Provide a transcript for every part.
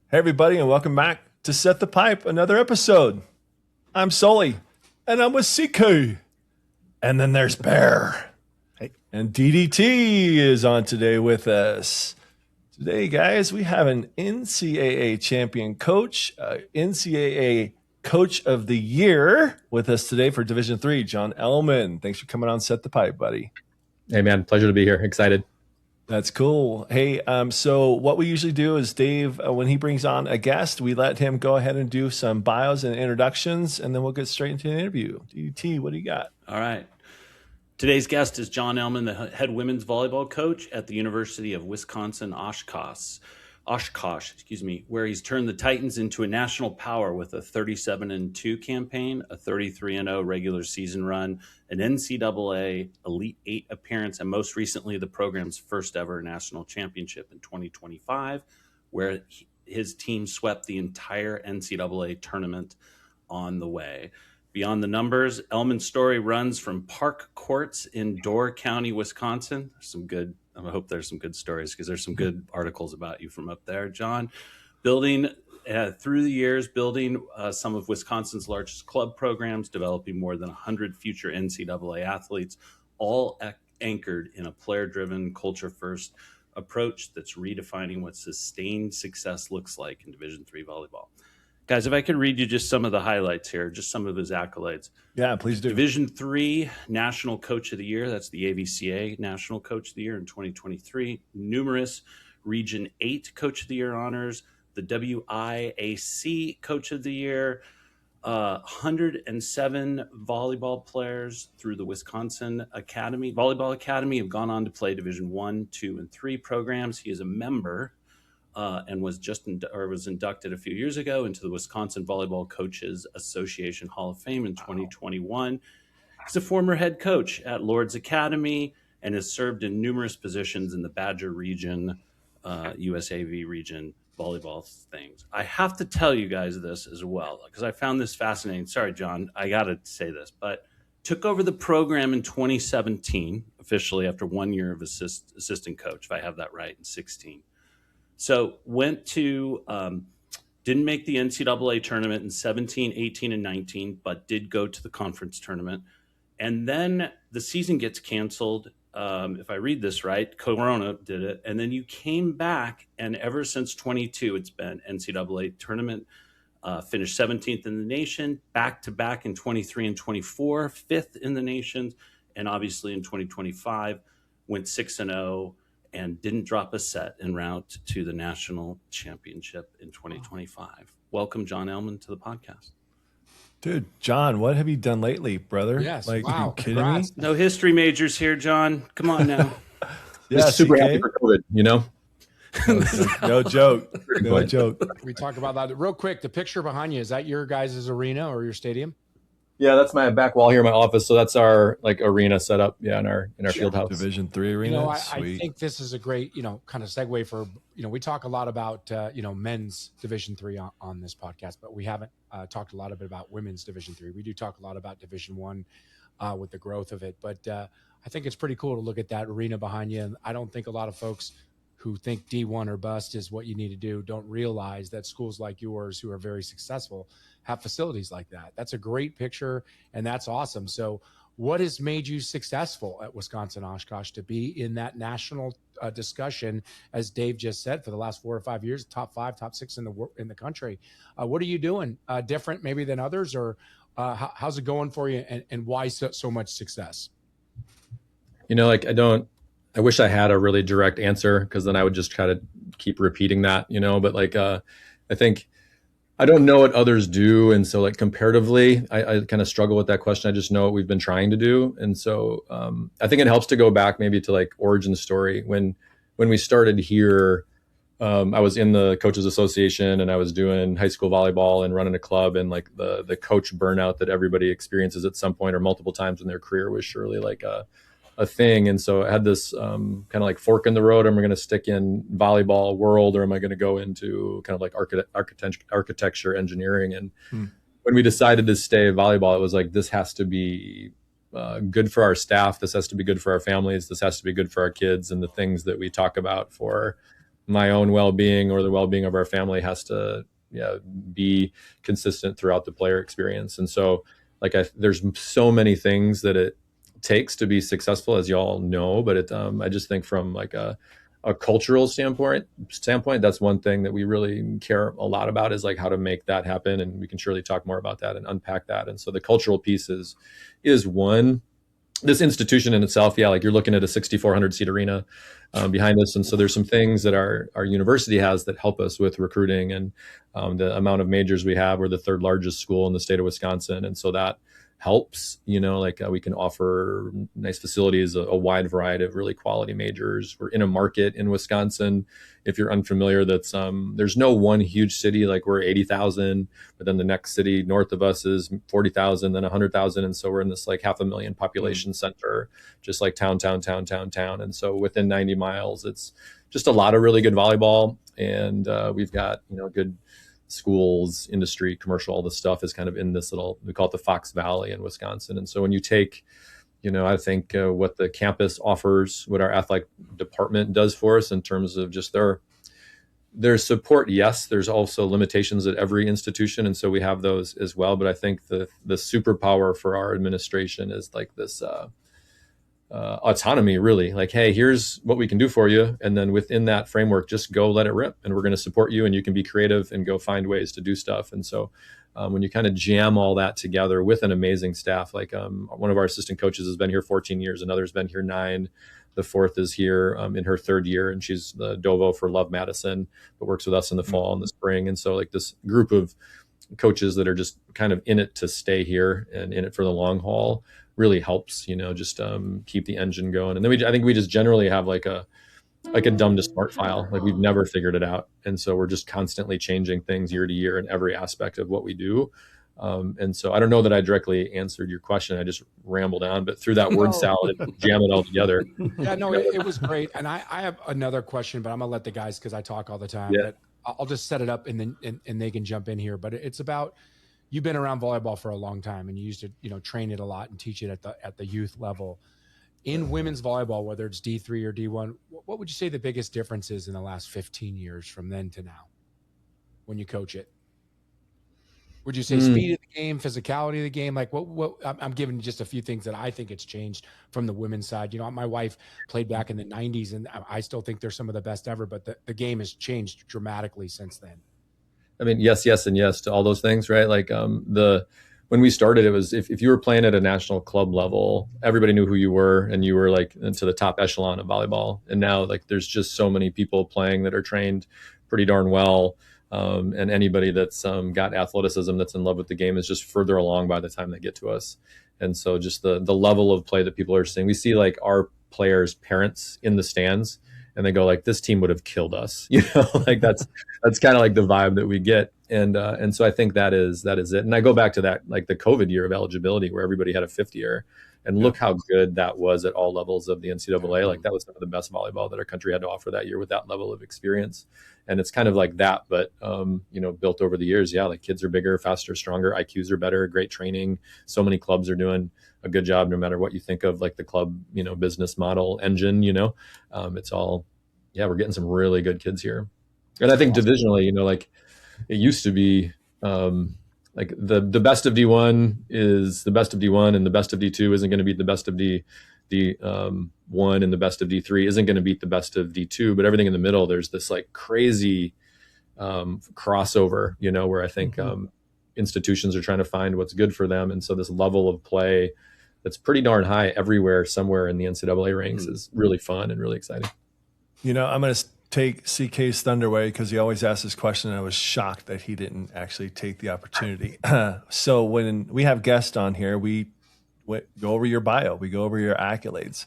Hey, everybody, and welcome back to Set the Pipe, another episode. I'm Sully, and I'm with CK. And then there's Bear. Hey. And DDT is on today with us. Today, guys, we have an NCAA champion coach, NCAA Coach of the Year with us today for Division III, John Ellman. Thanks for coming on Set the Pipe, buddy. Hey, man. Pleasure to be here. Excited. That's cool. Hey, so what we usually do is Dave, when he brings on a guest, we let him go ahead and do some bios and introductions, and then we'll get straight into the interview. DT, what do you got? All right. Today's guest is John Ellman, the head women's volleyball coach at the University of Wisconsin Oshkosh, where he's turned the Titans into a national power with a 37-2 campaign, a 33-0 regular season run, an NCAA Elite Eight appearance, and most recently the program's first ever national championship in 2025, where his team swept the entire NCAA tournament on the way. Beyond the numbers, Ellman's story runs from park courts in Door County, Wisconsin. I hope there's some good stories because there's some good articles about you from up there, John. Building through the years, some of Wisconsin's largest club programs, developing more than 100 future NCAA athletes, all anchored in a player-driven, culture-first approach that's redefining what sustained success looks like in Division III volleyball. Guys, if I could read you just some of the highlights here, just some of his accolades. Yeah, please do. Division III National Coach of the Year. That's the AVCA National Coach of the Year in 2023. Numerous Region 8 Coach of the Year honors. The WIAC Coach of the Year. 107 volleyball players through the Wisconsin Volleyball Academy have gone on to play Division I, II, and III programs. He is a member and was inducted a few years ago into the Wisconsin Volleyball Coaches Association Hall of Fame in 2021. He's a former head coach at Lord's Academy and has served in numerous positions in the Badger region, USAV region, volleyball things. I have to tell you guys this as well, because I found this fascinating. Sorry, John, I got to say this, but took over the program in 2017, officially after 1 year of assistant coach, if I have that right, in 16. So went to, didn't make the NCAA tournament in 17, 18, and 19, but did go to the conference tournament. And then the season gets canceled. If I read this right, Corona did it. And then you came back, and ever since 22, it's been NCAA tournament, finished 17th in the nation, back-to-back in 23 and 24, 5th in the nation. And obviously in 2025, went 6-0. And didn't drop a set en route to the national championship in 2025. Welcome, John Ellman, to the podcast. Dude, John, what have you done lately, brother? Yes. Wow. Are you kidding me? No history majors here, John. Come on now. Yeah, super CK? happy for COVID, you know? No joke. No joke. We talk about that real quick. The picture behind you, is that your guys' arena or your stadium? Yeah, that's my back wall here in my office. So that's our arena setup. Yeah, in our field house. Division III arena. I think this is a great, kind of segue for, we talk a lot about, men's Division III on this podcast, but we haven't talked a lot about women's Division III. We do talk a lot about Division I with the growth of it, but I think it's pretty cool to look at that arena behind you. And I don't think a lot of folks who think D1 or bust is what you need to do don't realize that schools like yours who are very successful have facilities like that. That's a great picture, and that's awesome. So what has made you successful at Wisconsin Oshkosh to be in that national discussion, as Dave just said, for the last 4 or 5 years, top 5, top 6 in the country? What are you doing different maybe than others, or how's it going for you, and why so much success? I wish I had a really direct answer, because then I would just try to keep repeating that, but I think I don't know what others do. And so comparatively, I kind of struggle with that question. I just know what we've been trying to do. And so I think it helps to go back maybe to origin story. When we started here, I was in the Coaches Association, and I was doing high school volleyball and running a club, and the coach burnout that everybody experiences at some point or multiple times in their career was surely a thing. And so I had this kind of fork in the road. Am I going to stick in volleyball world, or am I going to go into kind of architecture, engineering? And when we decided to stay volleyball, it was this has to be good for our staff. This has to be good for our families. This has to be good for our kids, and the things that we talk about for my own well-being or the well-being of our family has to be consistent throughout the player experience. And so like there's so many things that it takes to be successful, as you all know, but I just think from like a cultural standpoint, that's one thing that we really care a lot about, is like how to make that happen. And we can surely talk more about that and unpack that. And so the cultural piece is one. This institution in itself, like you're looking at a 6,400 seat arena behind us. And so there's some things that our university has that help us with recruiting, and the amount of majors we have. We're the third largest school in the state of Wisconsin. And so that helps, we can offer nice facilities, a wide variety of really quality majors. We're in a market in Wisconsin. If you're unfamiliar, that's there's no one huge city. Like we're 80,000, but then the next city north of us is 40,000, then 100,000. And so we're in this like 500,000 population center, just like town. And so within 90 miles, it's just a lot of really good volleyball. And we've got, good schools, industry, commercial, all this stuff is kind of in this little, we call it the Fox Valley in Wisconsin. And so when you take, I think what the campus offers, what our athletic department does for us in terms of just their support, yes, there's also limitations at every institution. And so we have those as well. But I think the superpower for our administration is like this autonomy, really, like, hey, here's what we can do for you, and then within that framework, just go let it rip, and we're going to support you, and you can be creative and go find ways to do stuff. And so when you kind of jam all that together with an amazing staff, like one of our assistant coaches has been here 14 years, another's been here 9, the fourth is here in her 3rd year, and she's the Dovo for Love Madison, but works with us in the fall and the spring. And so like this group of coaches that are just kind of in it to stay here and in it for the long haul really helps, just keep the engine going. And then I think we just generally have like a dumb to smart file. Like we've never figured it out. And so we're just constantly changing things year to year in every aspect of what we do. And so I don't know that I directly answered your question. I just rambled on, but through that word salad, jam it all together. Yeah, no, it was great. And I have another question, but I'm gonna let the guys, because I talk all the time. Yeah. But I'll just set it up and then and they can jump in here. But it's about, you've been around volleyball for a long time, and you used to, train it a lot and teach it at the youth level. In women's volleyball, whether it's D3 or D1, what would you say the biggest difference is in the last 15 years from then to now when you coach it? Would you say speed of the game, physicality of the game? Like what I'm giving just a few things that I think it's changed from the women's side. My wife played back in the 90s, and I still think they're some of the best ever, but the game has changed dramatically since then. I mean, yes, and yes to all those things, right? Like when we started, it was if you were playing at a national club level, everybody knew who you were, and you were like into the top echelon of volleyball. And now like there's just so many people playing that are trained pretty darn well. And anybody that's got athleticism, that's in love with the game, is just further along by the time they get to us. And so just the level of play that people are seeing, we see like our players' parents in the stands, and they go like, this team would have killed us, like that's kind of like the vibe that we get. And so I think that is it. And I go back to that, like the COVID year of eligibility where everybody had a 5th year, and look how good that was at all levels of the NCAA. Like that was some of the best volleyball that our country had to offer that year with that level of experience. And it's kind of like that, but built over the years. Yeah, like kids are bigger, faster, stronger, IQs are better, great training. So many clubs are doing a good job, no matter what you think of like the club, business model engine. It's all, we're getting some really good kids here. And I think divisionally, like it used to be like the best of D1 is the best of D1, and the best of D2 isn't going to beat the best of D1, and the best of D3 isn't going to beat the best of D2. But everything in the middle, there's this like crazy crossover, where I think institutions are trying to find what's good for them. And so this level of play that's pretty darn high everywhere, somewhere in the NCAA ranks, is really fun and really exciting. I'm going to take CK's thunder away because he always asks this question, and I was shocked that he didn't actually take the opportunity. So when we have guests on here, we go over your bio, we go over your accolades.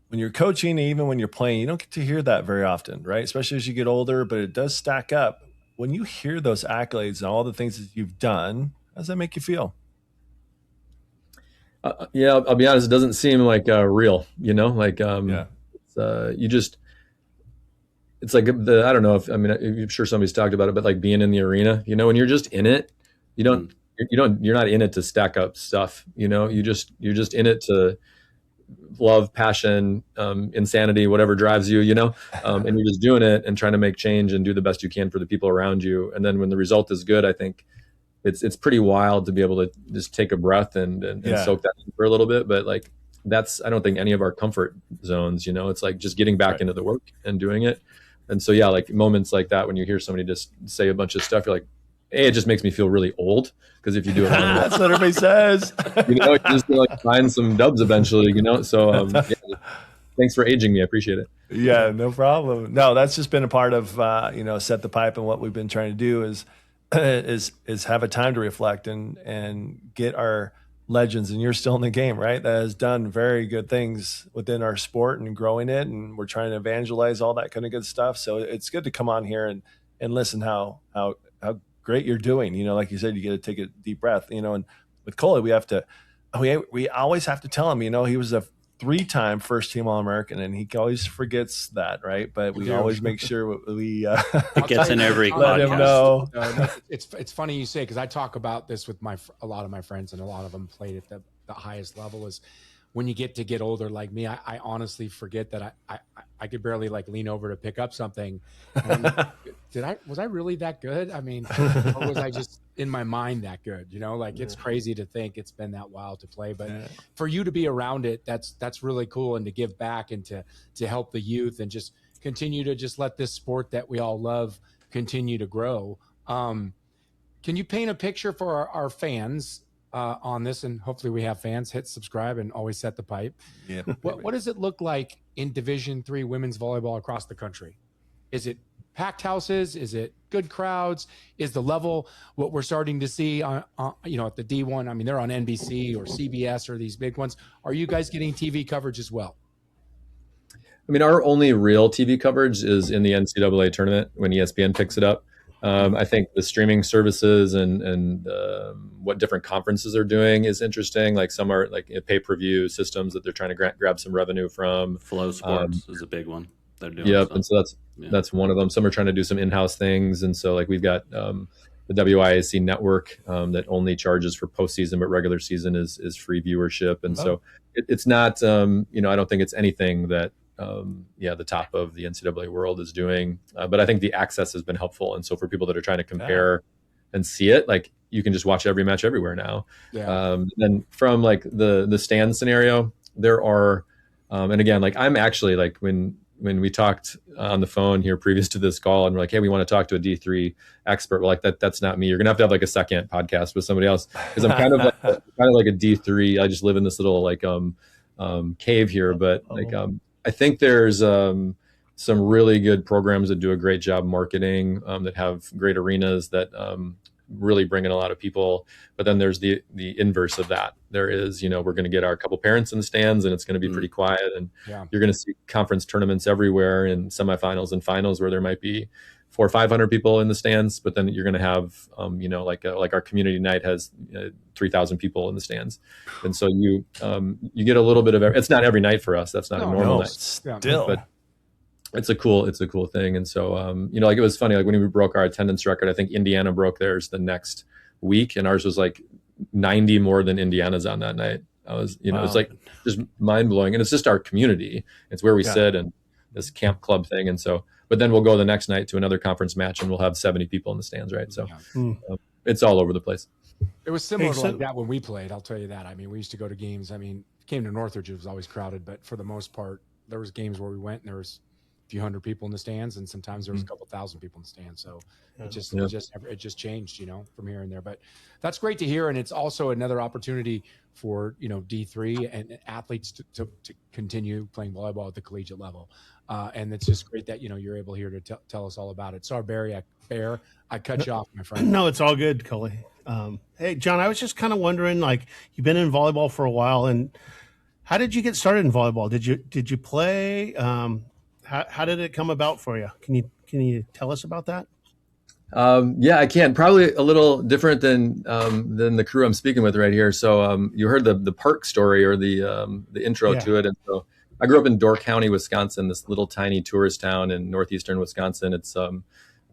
When you're coaching, even when you're playing, you don't get to hear that very often, right? Especially as you get older, but it does stack up. When you hear those accolades and all the things that you've done, how does that make you feel? I'll be honest, it doesn't seem like real, it's like I don't know I'm sure somebody's talked about it, but like being in the arena, when you're just in it, you're not in it to stack up stuff, you're just in it to love, passion, insanity, whatever drives you, you know, and you're just doing it and trying to make change and do the best you can for the people around you. And then when the result is good, I think it's pretty wild to be able to just take a breath and soak that in for a little bit. But like, that's, I don't think any of our comfort zones, you know, it's like just getting back into the work and doing it. And so, yeah, like moments like that, when you hear somebody just say a bunch of stuff, you're like, hey, it just makes me feel really old. Because if you do it, that's what everybody says. you know, you just like find some dubs eventually, you know? So yeah, thanks for aging me. I appreciate it. Yeah, no problem. No, that's just been a part of, Set the Pipe, and what we've been trying to do is have a time to reflect and get our legends, and you're still in the game, right? That has done very good things within our sport and growing it. And we're trying to evangelize all that kind of good stuff. So it's good to come on here and listen how great you're doing. You know, like you said, you get to take a deep breath, you know, and with Coley, we always have to tell him, you know, he was a 3-time first team All-American, and he always forgets that, right? But we always make sure we it gets in every let him know. It's funny you say, because I talk about this with a lot of my friends, and a lot of them played at the highest level. Is when you get older like me, I honestly forget that I could barely like lean over to pick up something. Was I really that good? I mean, or was I just in my mind that good? You know, like it's crazy to think it's been that while to play, but for you to be around it, that's really cool, and to give back and to help the youth and just continue to just let this sport that we all love continue to grow. Can you paint a picture for our fans on this? And hopefully we have fans. Hit subscribe and always set the pipe. Yeah. What does it look like in Division III women's volleyball across the country? Is it packed houses? Is it good crowds? Is the level what we're starting to see on at the D1? I mean, they're on NBC or CBS or these big ones. Are you guys getting TV coverage as well? I mean, our only real TV coverage is in the NCAA tournament when ESPN picks it up. I think the streaming services and what different conferences are doing is interesting. Like some are like pay-per-view systems that they're trying to grab some revenue from. Flow Sports is a big one. They're doing. Yep, and so that's one of them. Some are trying to do some in-house things, and so like we've got the WIAC network that only charges for postseason, but regular season is free viewership, and so it's not. I don't think it's anything that. The top of the NCAA world is doing, but I think the access has been helpful. And so for people that are trying to compare and see it, like you can just watch every match everywhere now. And from like the stand scenario, there are, and again, like I'm actually like when we talked on the phone here previous to this call, and we're like, hey, we want to talk to a D3 expert. We're like, that's not me. You're gonna have to have like a second podcast with somebody else, because I'm kind of like a D3. I just live in this little like cave here, but I think there's some really good programs that do a great job marketing, that have great arenas that really bring in a lot of people. But then there's the inverse of that. There is, we're going to get our couple parents in the stands, and it's going to be pretty quiet. And you're going to see conference tournaments everywhere in semifinals and finals where there might be 400 or 500 people in the stands. But then you're going to have, like our community night has 3,000 people in the stands. And so you get a little bit of it's not every night for us. That's not a normal night. Still. But it's a cool thing. And so, like it was funny, like when we broke our attendance record, I think Indiana broke theirs the next week, and ours was like 90 more than Indiana's on that night. I was, it's like just mind blowing. And it's just our community. It's where we sit and this camp club thing. And so, but then we'll go the next night to another conference match, and we'll have 70 people in the stands. Right. So it's all over the place. It was similar to like that when we played. I'll tell you that. I mean, we used to go to games. I mean, came to Northridge, it was always crowded, but for the most part, there was games where we went and there was a few hundred people in the stands, and sometimes there was a couple thousand people in the stands. So it just changed, from here and there. But that's great to hear, and it's also another opportunity for D3 and athletes to continue playing volleyball at the collegiate level. And it's just great that you're able here to tell us all about it. Sorry, Barry, I cut you off, my friend. No, it's all good, Coley. Hey, John, I was just kind of wondering, like, you've been in volleyball for a while, and how did you get started in volleyball? Did you play? How did it come about for you? Can you tell us about that? I can. Probably a little different than the crew I'm speaking with right here. So you heard the park story or the intro to it, and so I grew up in Door County, Wisconsin, this little tiny tourist town in northeastern Wisconsin. It's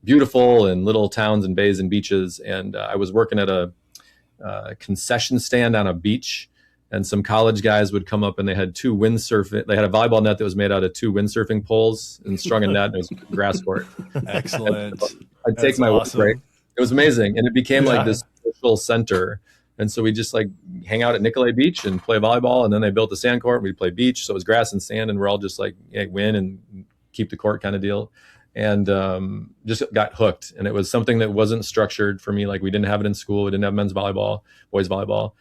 beautiful and little towns and bays and beaches. And I was working at a concession stand on a beach, and some college guys would come up and they had they had a volleyball net that was made out of 2 windsurfing poles and strung a net, and it was a grass court. Excellent. I'd take my awesome. break. It was amazing. And it became Yeah. like this social center. And so we just like hang out at Nicolay Beach and play volleyball. And then they built a sand court and we'd play beach. So it was grass and sand, and we're all just like, win and keep the court kind of deal. And just got hooked. And it was something that wasn't structured for me. Like, we didn't have it in school. We didn't have men's volleyball, boys volleyball,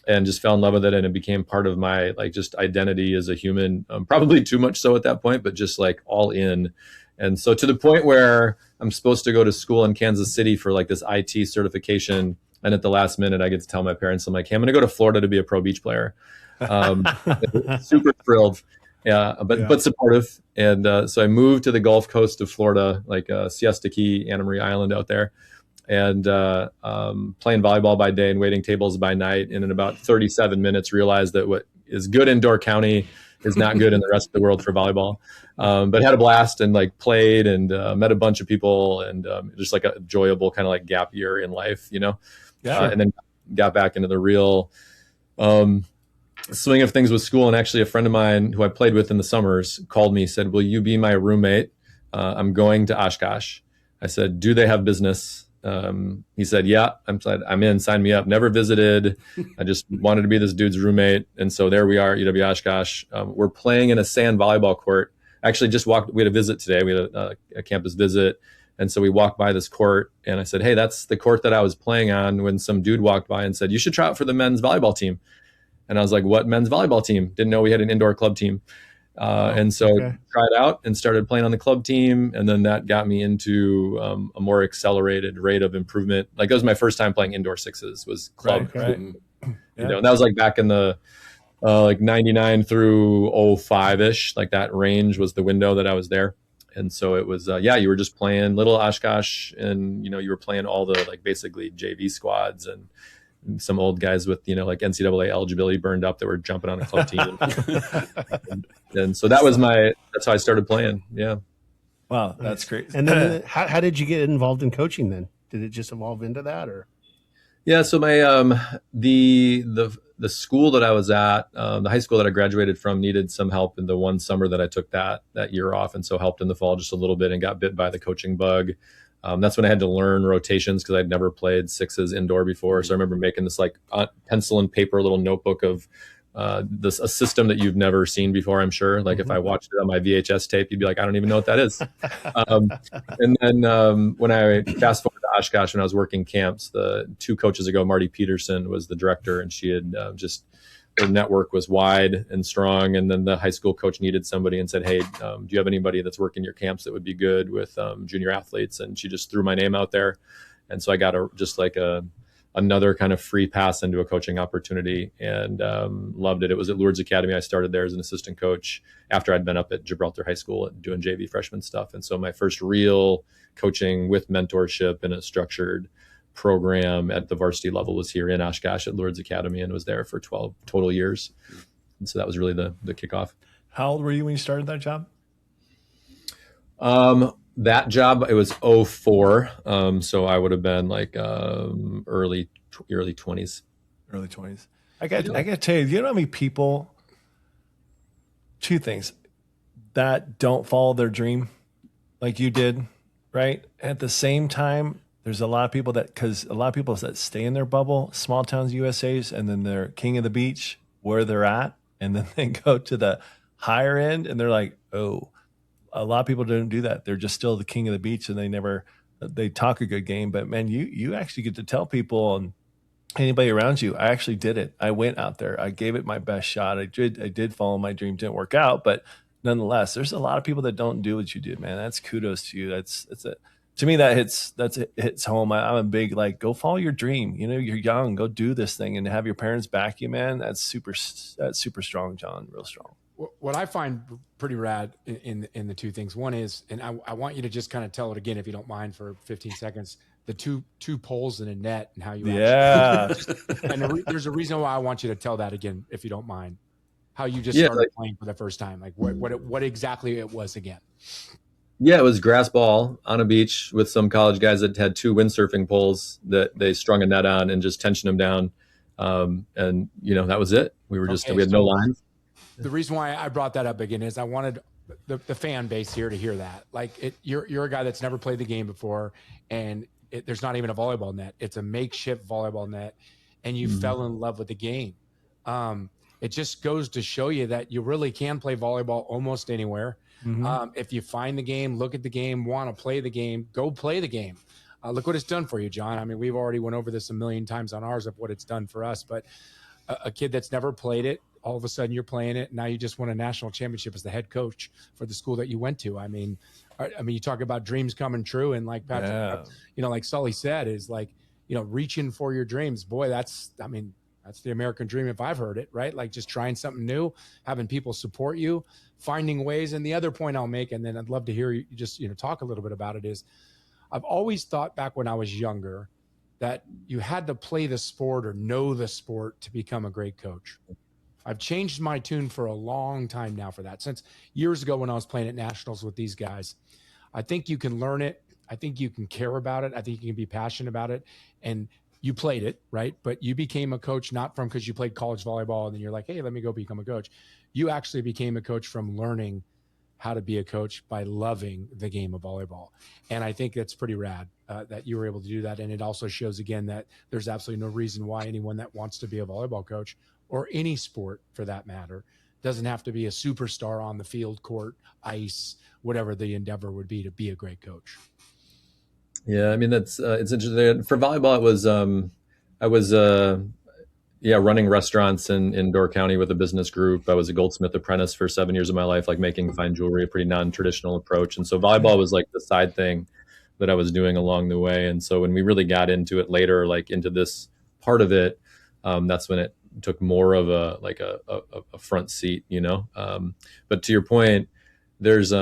and just fell in love with it. And it became part of my like just identity as a human, probably too much so at that point, but just like all in. And so to the point where I'm supposed to go to school in Kansas City for like this IT certification. And at the last minute, I get to tell my parents, I'm like, hey, I'm going to go to Florida to be a pro beach player. Super thrilled. Yeah, but supportive. And so I moved to the Gulf Coast of Florida, like Siesta Key, Anna Marie Island out there, and playing volleyball by day and waiting tables by night. And in about 37 minutes, realized that what is good in Door County is not good in the rest of the world for volleyball. But had a blast and like played and met a bunch of people, and just like a enjoyable kind of like gap year in life, you know? Yeah. And then got back into the real swing of things with school. And actually a friend of mine who I played with in the summers called me, said, will you be my roommate? I'm going to Oshkosh. I said, do they have business? He said, yeah. I'm in, sign me up. Never visited. I just wanted to be this dude's roommate. And so there we are, UW Oshkosh. We're playing in a sand volleyball court. Actually just we had a visit today. We had a campus visit. And so we walked by this court, and I said, hey, that's the court that I was playing on, when some dude walked by and said, you should try out for the men's volleyball team. And I was like, what men's volleyball team? Didn't know we had an indoor club team. And so tried out and started playing on the club team. And then that got me into a more accelerated rate of improvement. Like, that was my first time playing indoor sixes, was club. Right. You know, and that was like back in the like 99 through 05-ish, like that range was the window that I was there. And so it was, you were just playing little Oshkosh, and, you know, you were playing all the like basically JV squads and some old guys with, you know, like NCAA eligibility burned up that were jumping on a club team. and so that's how I started playing. Yeah. Wow. That's great. And then how did you get involved in coaching then? Did it just evolve into that, or? Yeah. So my, the school that I was at, the high school that I graduated from, needed some help in the one summer that I took that year off. And so helped in the fall just a little bit and got bit by the coaching bug. That's when I had to learn rotations, because I'd never played sixes indoor before. So I remember making this like pencil and paper little notebook of a system that you've never seen before, I'm sure. Like if I watched it on my VHS tape, you'd be like, I don't even know what that is. And then when I fast forward to Oshkosh, when I was working camps, the 2 coaches ago, Marty Peterson was the director, and she had her network was wide and strong. And then the high school coach needed somebody and said, hey, do you have anybody that's working your camps that would be good with junior athletes? And she just threw my name out there. And so I got another kind of free pass into a coaching opportunity, and loved it. It was at Lourdes Academy. I started there as an assistant coach after I'd been up at Gibraltar High School doing JV freshman stuff. And so my first real coaching with mentorship in a structured program at the varsity level was here in Oshkosh at Lourdes Academy, and was there for 12 total years. And so that was really the kickoff. How old were you when you started that job? That job, it was 04. So I would have been like early 20s. Early 20s. I got to tell you, you know how many people, 2 things, that don't follow their dream like you did, right? At the same time, there's a lot of people that stay in their bubble, small towns, USAs, and then they're king of the beach where they're at. And then they go to the higher end and they're like, oh, a lot of people don't do that. They're just still the king of the beach, and they talk a good game. But man, you actually get to tell people and anybody around you, I actually did it. I went out there. I gave it my best shot. I did follow my dream. Didn't work out, but nonetheless, there's a lot of people that don't do what you did, man. That's kudos to you. To me, that hits home. I'm a big, like, go follow your dream. You know, you're young, go do this thing, and have your parents back you, man. That's super strong, John. Real strong. What I find pretty rad in the 2 things. One is, and I want you to just kind of tell it again, if you don't mind, for 15 seconds, the two poles in a net and how you and there's a reason why I want you to tell that again, if you don't mind, how you just started playing for the first time, like what exactly it was again. Yeah, it was grass ball on a beach with some college guys that had 2 windsurfing poles that they strung a net on and just tensioned them down. And, you know, that was it. We were just, Okay, we had no so lines. the reason why I brought that up again is I wanted the fan base here to hear that. Like, you're a guy that's never played the game before, and there's not even a volleyball net. It's a makeshift volleyball net, and you fell in love with the game. It just goes to show you that you really can play volleyball almost anywhere. If you find the game, look at the game, want to play the game, go play the game. Look what it's done for you, John. I mean, we've already went over this a million times on ours of what it's done for us, but a kid that's never played it, all of a sudden you're playing it. Now you just won a national championship as the head coach for the school that you went to. I mean, you talk about dreams coming true. And like Patrick, like Sully said, is like, reaching for your dreams. Boy, that's the American dream if I've heard it, right? Like just trying something new, having people support you, finding ways. And the other point I'll make, and then I'd love to hear you just, talk a little bit about it, is I've always thought back when I was younger that you had to play the sport or know the sport to become a great coach. I've changed my tune for a long time now for that. Since years ago when I was playing at nationals with these guys, I think you can learn it. I think you can care about it. I think you can be passionate about it. And you played it, right? But you became a coach not from because you played college volleyball and then you're like, hey, let me go become a coach. You actually became a coach from learning how to be a coach by loving the game of volleyball. And I think that's pretty rad that you were able to do that. And it also shows again that there's absolutely no reason why anyone that wants to be a volleyball coach or any sport for that matter doesn't have to be a superstar on the field, court, ice, whatever the endeavor would be to be a great coach. Yeah, I mean, that's it's interesting. For volleyball, it was I was running restaurants in Door County with a business group. I was a goldsmith apprentice for 7 years of my life, like making fine jewelry, a pretty non-traditional approach. And so volleyball was like the side thing that I was doing along the way. And so when we really got into it later, like into this part of it, that's when it took more of a front seat, But to your point, there's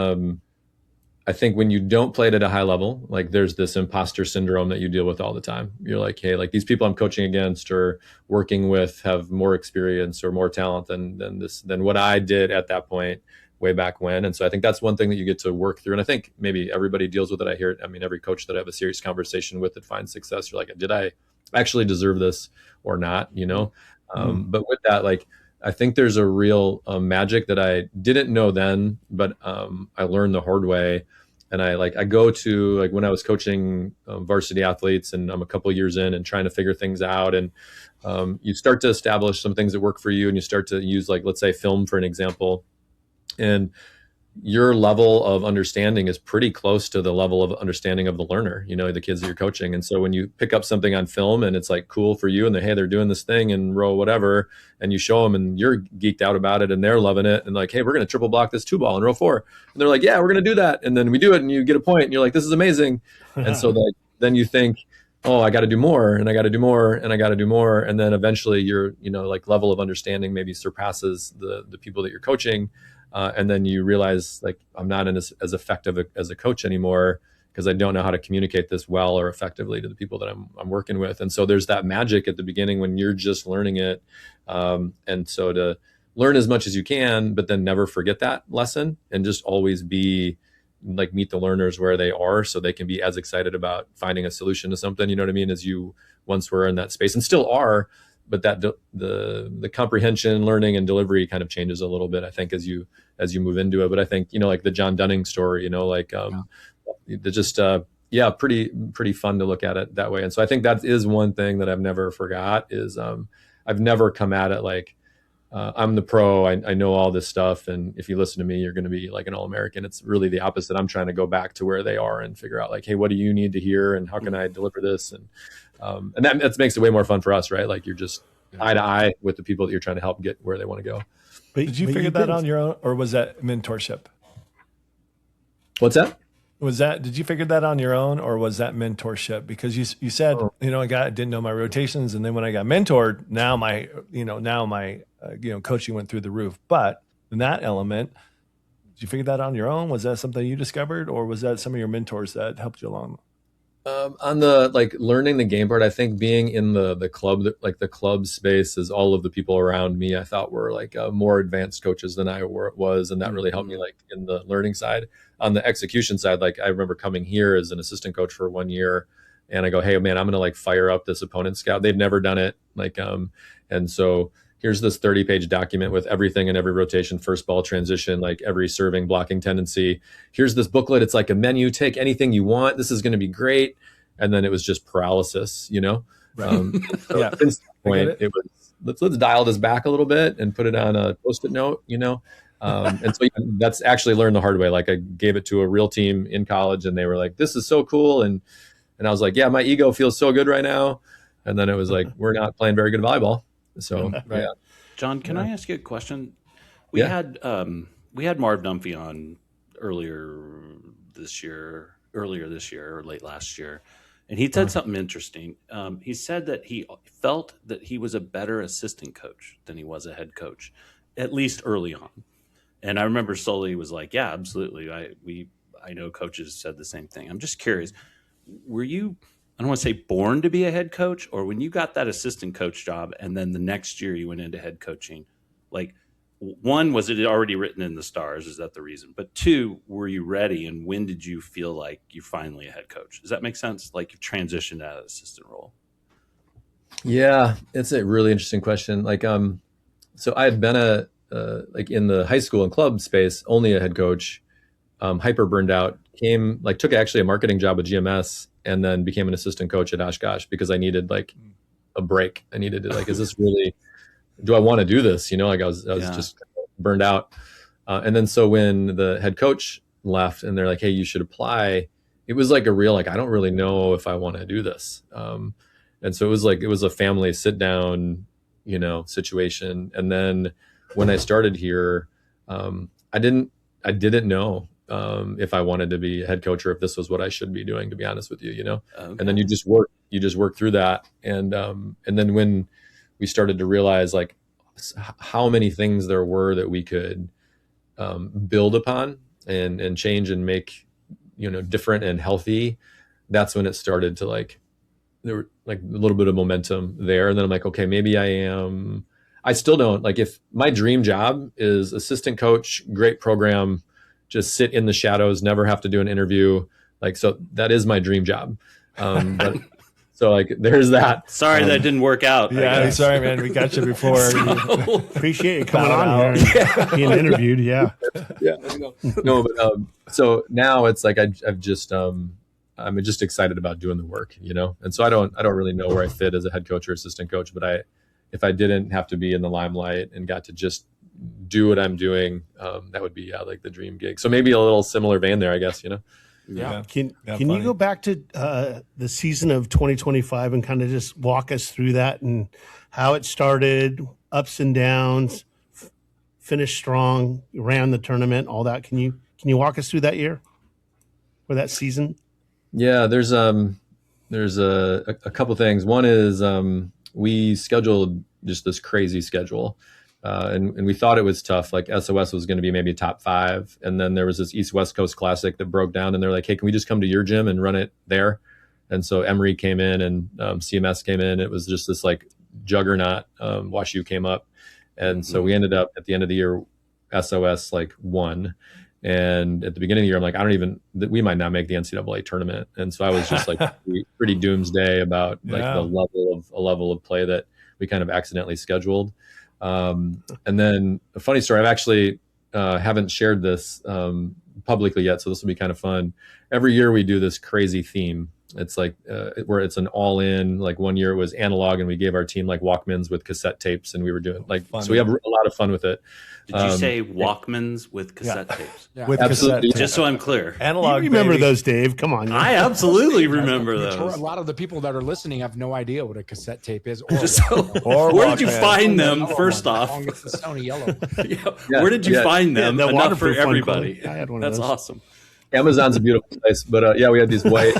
I think when you don't play it at a high level, like there's this imposter syndrome that you deal with all the time. You're like, hey, like these people I'm coaching against or working with have more experience or more talent than what I did at that point way back when. And so I think that's one thing that you get to work through. And I think maybe everybody deals with it. I hear it. I mean, every coach that I have a serious conversation with that finds success, you're like, did I actually deserve this or not? But with that, like, I think there's a real magic that I didn't know then, but I learned the hard way. And I go to like when I was coaching varsity athletes and I'm a couple of years in and trying to figure things out. And you start to establish some things that work for you and you start to use like, let's say film for an example. And your level of understanding is pretty close to the level of understanding of the learner, the kids that you're coaching. And so when you pick up something on film and it's like cool for you and they're doing this thing in row whatever, and you show them and you're geeked out about it and they're loving it and like, hey, we're going to triple block this 2-ball in row 4. And they're like, yeah, we're going to do that. And then we do it and you get a point and you're like, this is amazing. And so then you think, oh, I got to do more and I got to do more and I got to do more. And then eventually your, like level of understanding maybe surpasses the people that you're coaching. And then you realize like I'm not as effective as a coach anymore because I don't know how to communicate this well or effectively to the people that I'm working with. And so there's that magic at the beginning when you're just learning it. And so to learn as much as you can, but then never forget that lesson and just always be like meet the learners where they are so they can be as excited about finding a solution to something, you know what I mean, as you once were in that space and still are. But that the comprehension, learning, and delivery kind of changes a little bit, I think, as you move into it. But I think like the John Dunning story, just pretty fun to look at it that way. And so I think that is one thing that I've never forgot is I've never come at it like I'm the pro. I know all this stuff, and if you listen to me, you're going to be like an All-American. It's really the opposite. I'm trying to go back to where they are and figure out like, hey, what do you need to hear, and how can I deliver this? And that makes it way more fun for us, right? Like you're just eye to eye with the people that you're trying to help get where they want to go. But did you figure that on your own, or was that mentorship? What's that? Did you figure that on your own, or was that mentorship? Because you said, I didn't know my rotations. And then when I got mentored, now my coaching went through the roof. But in that element, did you figure that on your own? Was that something you discovered, or was that some of your mentors that helped you along? On the like learning the game part, I think being in the club, like the club space, is all of the people around me I thought were like more advanced coaches than I was, and that really helped me like in the learning side. On the execution side, like I remember coming here as an assistant coach for 1 year, and I go, hey man, I'm gonna like fire up this opponent scout. They'd never done it, like and so here's this 30-page document with everything in every rotation, first ball transition, like every serving, blocking tendency. Here's this booklet. It's like a menu. Take anything you want. This is going to be great. And then it was just paralysis, you know? Right. So Yeah. since that point, I get it was, let's dial this back a little bit and put it on a Post-it note, you know? And so that's actually learned the hard way. Like I gave it to a real team in college and they were like, this is so cool. And I was like, yeah, my ego feels so good right now. And then it was like, we're not playing very good volleyball. So, Right. yeah. John, can I ask you a question? We had Marv Dunphy on earlier this year or late last year, and he said something interesting. He said that he felt that he was a better assistant coach than he was a head coach, at least early on. And I remember Sully was like, "Yeah, absolutely. I know coaches said the same thing." I'm just curious, were you, I don't want to say born to be a head coach, or when you got that assistant coach job and then the next year you went into head coaching, like, one, was it already written in the stars? Is that the reason? But two, were you ready? And when did you feel like you're finally a head coach? Does that make sense? Like you've transitioned out of assistant role? Yeah, it's a really interesting question. Like, so I had been like in the high school and club space, only a head coach, hyper burned out, took actually a marketing job with GMS and then became an assistant coach at Oshkosh because I needed like a break. I needed to like, is this really, do I want to do this? You know, like I was just burned out. And then so when the head coach left and they're like, hey, you should apply, it was like a real, like, I don't really know if I want to do this. And so it was a family sit down, you know, situation. And then when I started here, I didn't know if I wanted to be a head coach or if this was what I should be doing, to be honest with you, you know. Okay. And then you just work through that. And then when we started to realize like how many things there were that we could build upon and change and make, you know, different and healthy, that's when it started to like, there were like a little bit of momentum there. And then I'm like, okay, maybe I still don't, like, if my dream job is assistant coach, great program, just sit in the shadows, never have to do an interview. Like, so that is my dream job. But so like, there's that. Sorry that didn't work out. Yeah, sorry, man. We got you before. Appreciate you coming on here and being interviewed. Yeah. Yeah. No, but so now it's like I've just I'm just excited about doing the work, you know. And so I don't really know where I fit as a head coach or assistant coach, but if I didn't have to be in the limelight and got to just do what I'm doing, that would be like the dream gig. So maybe a little similar vein there, I guess, you know. Yeah. Can you go back to the season of 2025 and kind of just walk us through that and how it started, ups and downs, finished strong, ran the tournament, all that? Can you walk us through that year or that season? Yeah, there's a couple things. One is we scheduled just this crazy schedule. And we thought it was tough. Like SOS was going to be maybe top 5. And then there was this East West Coast Classic that broke down and they're like, hey, can we just come to your gym and run it there? And so Emory came in and CMS came in. It was just this like juggernaut. WashU came up. And so we ended up at the end of the year, SOS like won. And at the beginning of the year, I'm like, we might not make the NCAA tournament. And so I was just like pretty doomsday about like the level of play that we kind of accidentally scheduled. And then a funny story, I've actually haven't shared this publicly yet, so this will be kind of fun. Every year we do this crazy theme. It's like where it's an all-in, like one year it was analog and we gave our team like Walkmans with cassette tapes and we were doing like, fun. So we have a lot of fun with it. Did you say Walkmans with cassette tapes? Yeah. With absolutely. cassette Just so I'm clear. Analog. You remember baby. those, Dave? Come on. I absolutely remember A those. lot of the people that are listening have no idea what a cassette tape is. Or Where did you Walkman. find them, first How off? long it's the Sony yellow. Yeah. Where did you find them? the Enough for waterproof one, everybody. Corey. I had one of That's those. awesome. Amazon's a beautiful place, but yeah, we had these white,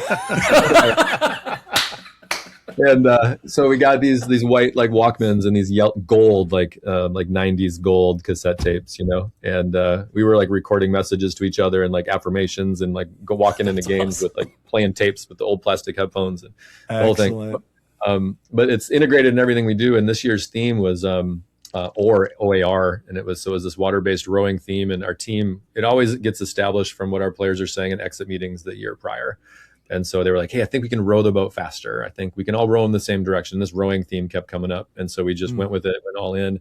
and so we got these white like Walkmans and these gold like 90s gold cassette tapes, you know, and we were like recording messages to each other and like affirmations and like walking into games awesome. With like playing tapes with the old plastic headphones and the whole thing. But it's integrated in everything we do. And this year's theme was OAR, and it was this water-based rowing theme. And our team, it always gets established from what our players are saying in exit meetings the year prior. And so they were like, hey, I think we can row the boat faster. I think we can all row in the same direction. This rowing theme kept coming up. And so we just went with it, went all in.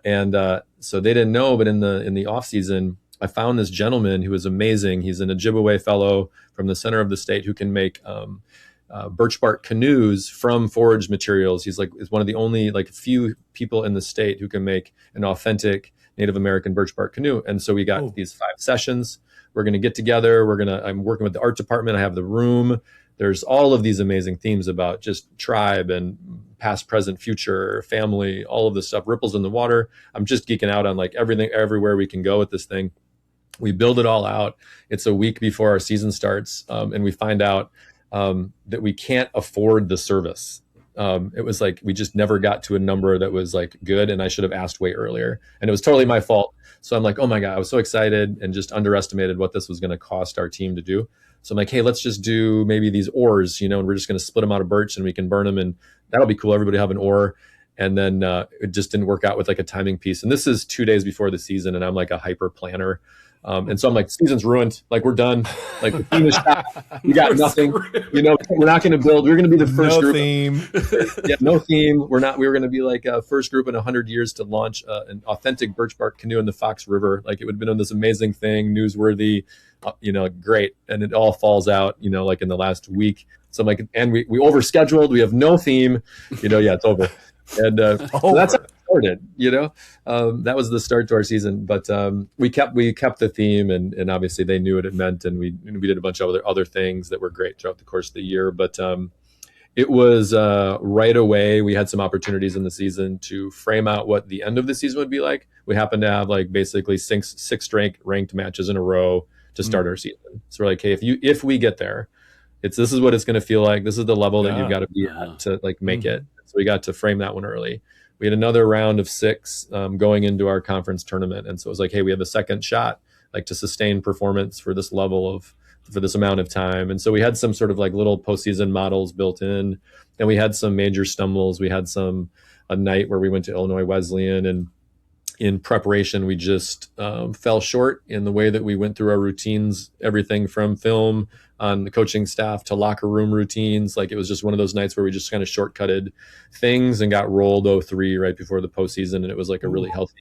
And so they didn't know, but in the off season, I found this gentleman who was amazing. He's an Ojibwe fellow from the center of the state who can make birch bark canoes from foraged materials. He's one of the only few people in the state who can make an authentic Native American birch bark canoe. And so we got these 5 sessions. We're going to get together. I'm working with the art department. I have the room. There's all of these amazing themes about just tribe and past, present, future, family, all of this stuff, ripples in the water. I'm just geeking out on everything, everywhere we can go with this thing. We build it all out. It's a week before our season starts. And we find out that we can't afford the service. It was we just never got to a number that was good. And I should have asked way earlier. And it was totally my fault. So I'm oh my God, I was so excited and just underestimated what this was going to cost our team to do. So I'm hey, let's just do maybe these oars, and we're just going to split them out of birch and we can burn them and that'll be cool. Everybody have an oar. And then it just didn't work out with a timing piece. And this is 2 days before the season and I'm a hyper planner. And so I'm season's ruined. We're done. The team is shot. We got nothing. We're not going to build. We're going to be the first group. Theme. No theme. We were going to be first group in 100 years to launch an authentic birch bark canoe in the Fox River. It would have been this amazing thing, newsworthy, great. And it all falls out, in the last week. So I'm and we overscheduled. We have no theme. It's over. And so that's how it started. That was the start to our season. But we kept the theme, and obviously they knew what it meant, and we did a bunch of other things that were great throughout the course of the year. But it was right away. We had some opportunities in the season to frame out what the end of the season would be like. We happened to have basically six ranked matches in a row to start our season. So we're hey, if we get there, this is what it's going to feel like. This is the level that you've got to be at to make it. So we got to frame that one early. We had another round of 6 going into our conference tournament. And so it was hey, we have a second shot, to sustain performance for this level for this amount of time. And so we had some sort of little postseason models built in, and we had some major stumbles. We had a night where we went to Illinois Wesleyan, and in preparation, we just fell short in the way that we went through our routines, everything from film on the coaching staff to locker room routines. It was just one of those nights where we just kind of shortcutted things and got rolled 0-3 right before the postseason. And it was a really healthy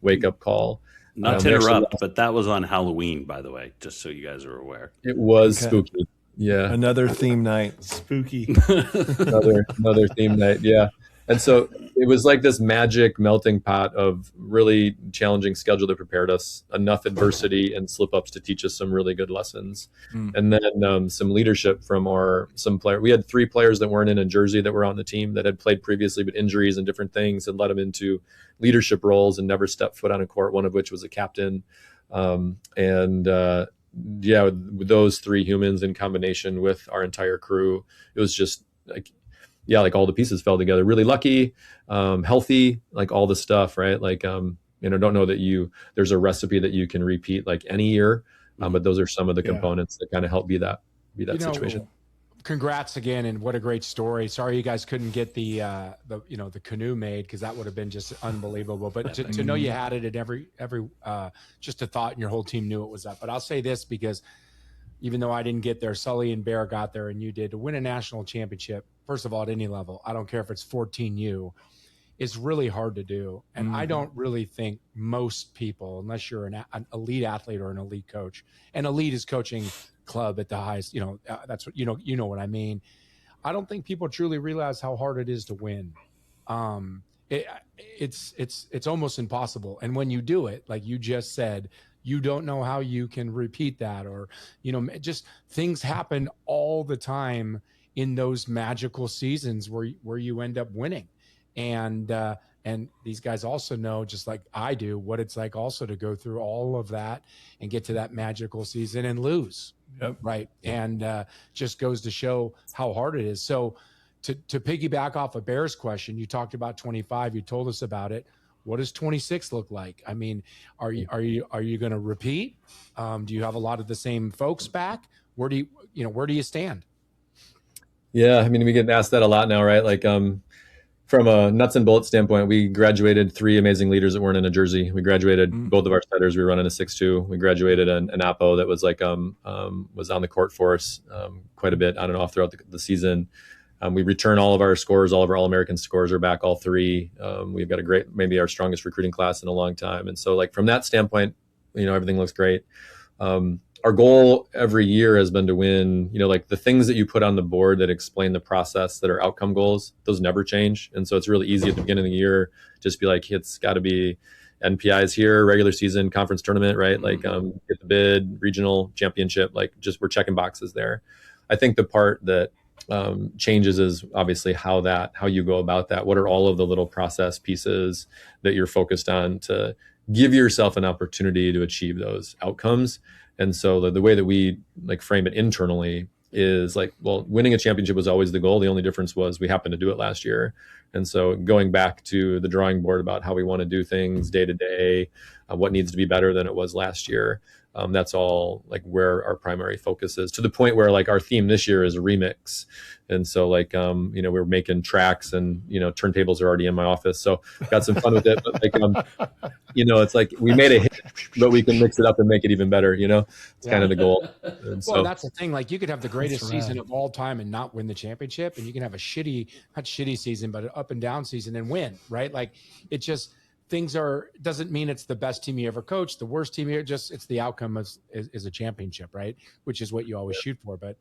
wake up call. Not to interrupt, but that was on Halloween, by the way, just so you guys are aware. It was spooky. Yeah. Another theme night. Spooky. another theme night. Yeah. And so it was this magic melting pot of really challenging schedule that prepared us, enough adversity and slip ups to teach us some really good lessons. And then some leadership from some player. We had 3 players that weren't in a jersey that were on the team that had played previously, but injuries and different things had led them into leadership roles and never stepped foot on a court, one of which was a captain. With those 3 humans in combination with our entire crew, it was just all the pieces fell together. Really lucky, healthy, all the stuff, right? Don't know that there's a recipe that you can repeat any year, but those are some of the components that kind of help be that situation. Congrats again, and what a great story. Sorry you guys couldn't get the canoe made, because that would have been just unbelievable. But to know you had it, and every just a thought, and your whole team knew it was up. But I'll say this, because even though I didn't get there, Sully and Bear got there, and you did. To win a national championship, first of all, at any level, I don't care if it's 14U, is really hard to do. And I don't really think most people, unless you're an elite athlete or an elite coach, and elite is coaching club at the highest, that's what, you know what I mean. I don't think people truly realize how hard it is to win. It's almost impossible. And when you do it, like you just said, you don't know how you can repeat that, or, just things happen all the time in those magical seasons where you end up winning. And these guys also know, just like I do, what it's like also to go through all of that and get to that magical season and lose. Yep. Right. And just goes to show how hard it is. So to piggyback off of Bear's question, you talked about 25, you told us about it. What does 26 look like? I mean, are you going to repeat? Do you have a lot of the same folks back? Where do you stand? Yeah. I mean, we get asked that a lot now, right? Like, from a nuts and bolts standpoint, we graduated 3 amazing leaders that weren't in a jersey. We graduated both of our setters. We were running a 6'2". We graduated an Apo that was like was on the court for us quite a bit on and off throughout the season. We return all of our scores. All of our All-American scores are back, all 3. We've got a great, maybe our strongest recruiting class in a long time. And so like from that standpoint, everything looks great. Our goal every year has been to win, like the things that you put on the board that explain the process that are outcome goals, those never change. And so it's really easy at the beginning of the year, just be like, it's got to be NPIs here, regular season, conference tournament, right? Like get the bid, regional championship, like just we're checking boxes there. I think the part that changes is obviously how you go about that. What are all of the little process pieces that you're focused on to give yourself an opportunity to achieve those outcomes? And so the way that we like frame it internally is like, well, winning a championship was always the goal. The only difference was we happened to do it last year. And so going back to the drawing board about how we want to do things day to day, what needs to be better than it was last year. That's all like where our primary focus is, to the point where like our theme this year is a remix. And so like, we're making tracks and, turntables are already in my office. So got some fun with it. But like, it's like we made a hit, but we can mix it up and make it even better. It's kind of the goal. And well, that's the thing. Like you could have the greatest season of all time and not win the championship. And you can have a not shitty season, but an up and down season and win, right? Like it just, doesn't mean it's the best team you ever coached, the worst team you just, it's the outcome is a championship, right? Which is what you always shoot for. But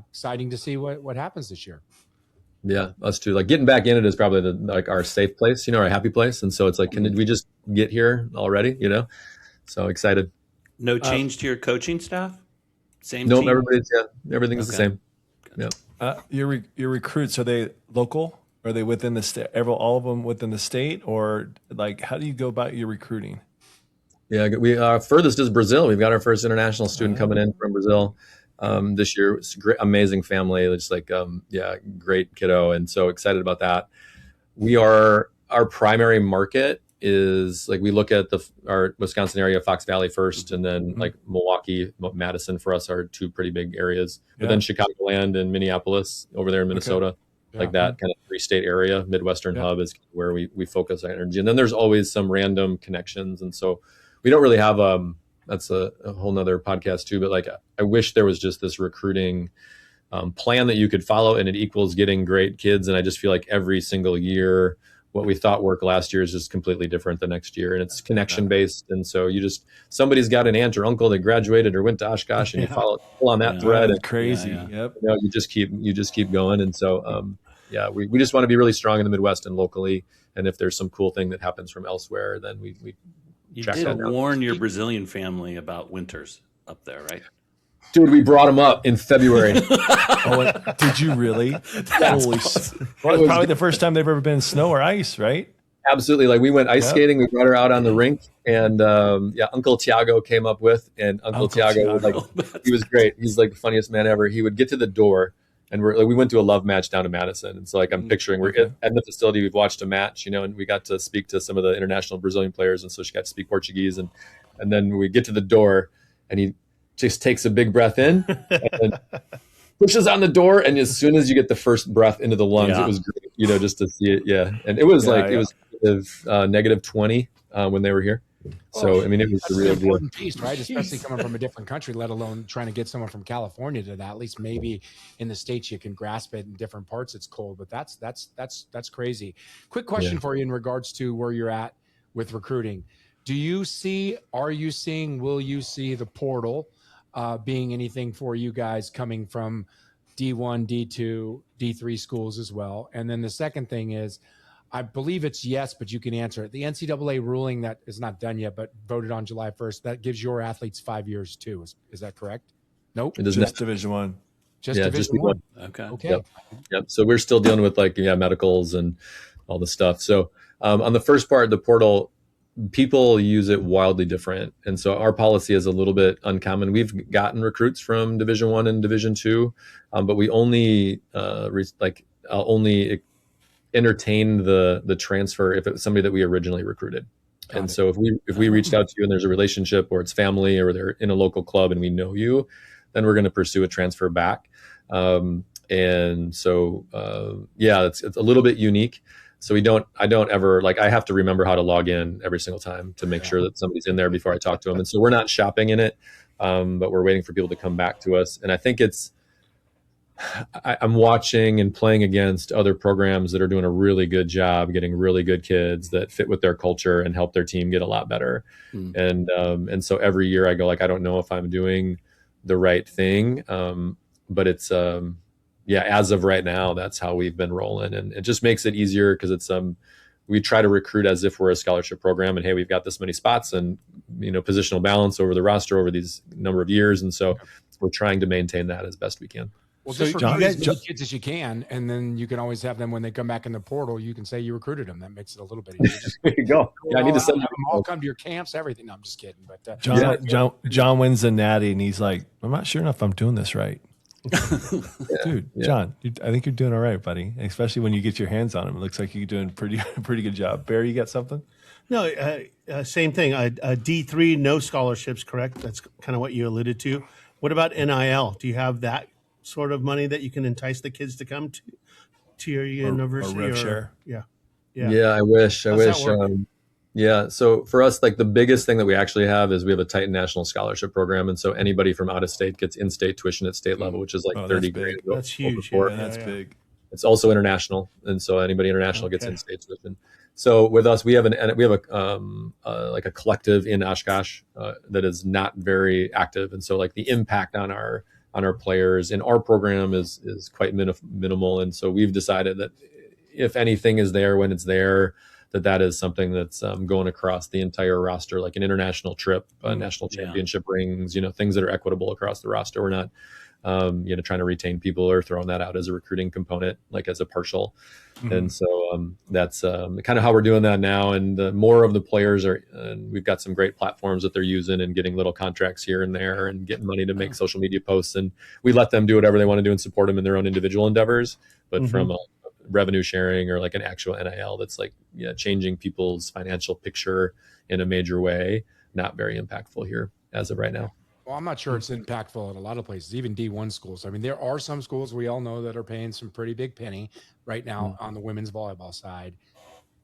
exciting to see what happens this year. Yeah, us too. Like getting back in it is probably our safe place, our happy place. And so it's like, can we just get here already, So excited. No change to your coaching staff? Same Nope, team? everything's the same. Yeah. Your recruits, are they local? Are they within the state? All of them within the state, or like how do you go about your recruiting? Yeah, we furthest is Brazil. We've got our first international student coming in from Brazil this year. It's a great, amazing family. Just like great kiddo, and so excited about that. Our primary market is like we look at our Wisconsin area, Fox Valley first, and then like Milwaukee, Madison for us are 2 pretty big areas. But then Chicagoland and Minneapolis over there in Minnesota. Okay. Like that kind of 3-state area, Midwestern hub is where we focus our energy. And then there's always some random connections. And so we don't really have, that's a whole nother podcast too, but like, I wish there was just this recruiting plan that you could follow and it equals getting great kids. And I just feel like every single year, what we thought worked last year is just completely different the next year. And it's connection based. And so somebody's got an aunt or uncle that graduated or went to Oshkosh and you pull on that thread. And crazy. Yep. You just keep going. And so, we just want to be really strong in the Midwest and locally. And if there's some cool thing that happens from elsewhere, then we you track did that down. Warn your Brazilian family about winters up there, right? Dude, we brought them up in February. Did you really? Holy awesome. Well, it's probably the first time they've ever been in snow or ice, right? Absolutely. Like we went ice skating. We brought her out on the rink, and Uncle Tiago came up with, and Uncle Tiago was he was great. He's like the funniest man ever. He would get to the door, and we went to a love match down to Madison, and so like I'm picturing we're at the facility. We've watched a match, and we got to speak to some of the international Brazilian players, and so she got to speak Portuguese, and then we get to the door, and he just takes a big breath in and pushes on the door. And as soon as you get the first breath into the lungs, it was great, just to see it. Yeah. And it was it was negative 20 when they were here. So, I mean, it was a really important piece, right? Especially coming from a different country, let alone trying to get someone from California to that. At least maybe in the States, you can grasp it. In different parts, it's cold, but that's crazy. Quick question for you in regards to where you're at with recruiting. Will you see the portal being anything for you guys coming from D1, D2, D3 schools as well? And then the second thing is, I believe it's yes, but you can answer it. The NCAA ruling that is not done yet, but voted on July 1st, that gives your athletes 5 years too. Is that correct? Nope. It does just Division I. Just Division One. Okay. Yep. So we're still dealing with medicals and all the stuff. So on the first part, the portal, people use it wildly different. And so our policy is a little bit uncommon. We've gotten recruits from Division I and Division II, but we only only entertain the transfer if it's somebody that we originally recruited. And so if we reached out to you and there's a relationship or it's family or they're in a local club and we know you, then we're going to pursue a transfer back. And so, it's a little bit unique. So I don't ever, like, I have to remember how to log in every single time to make sure that somebody's in there before I talk to them. And so we're not shopping in it, but we're waiting for people to come back to us. And I think I'm watching and playing against other programs that are doing a really good job getting really good kids that fit with their culture and help their team get a lot better. And so every year I go, like, I don't know if I'm doing the right thing. But it's, as of right now, that's how we've been rolling. And it just makes it easier because it's, we try to recruit as if we're a scholarship program and, hey, we've got this many spots and, positional balance over the roster over these number of years. And so we're trying to maintain that as best we can. Well, So, just John, recruit as many kids as you can, and then you can always have them when they come back in the portal. You can say you recruited them. That makes it a little bit easier. Just There you go. Yeah, I need to send have them all come to your camps, everything. No, I'm just kidding. But John wins the natty, and he's like, I'm not sure if I'm doing this right. Dude, John, I think you're doing all right, buddy. Especially when you get your hands on him, it looks like you're doing pretty good job. Barry, you got something? No, same thing. A D3, no scholarships, correct? That's kind of what you alluded to. What about NIL? Do you have that sort of money that you can entice the kids to come to your university? Or rev share? Yeah. I wish. How's that work? So for us, like, the biggest thing that we actually have is we have a tight national scholarship program. And so anybody from out of state gets in-state tuition at state level, which is like 30 grand. That's huge. Yeah, that's big. It's also international. And so anybody international gets in-state tuition. So with us, we have a collective in Oshkosh that is not very active. And so, like, the impact on our players in our program is quite minimal. And so we've decided that if anything is there when it's there, that is something that's going across the entire roster, like an international trip, national championship rings, things that are equitable across the roster. We're not, trying to retain people or throwing that out as a recruiting component, like as a partial. And so that's kind of how we're doing that now. And more of the players and we've got some great platforms that they're using and getting little contracts here and there and getting money to make social media posts. And we let them do whatever they want to do and support them in their own individual endeavors. But from a revenue sharing or like an actual NIL that's like changing people's financial picture in a major way, not very impactful here as of right now. Well, I'm not sure it's impactful at a lot of places, even D1 schools. I mean, there are some schools we all know that are paying some pretty big penny right now on the women's volleyball side,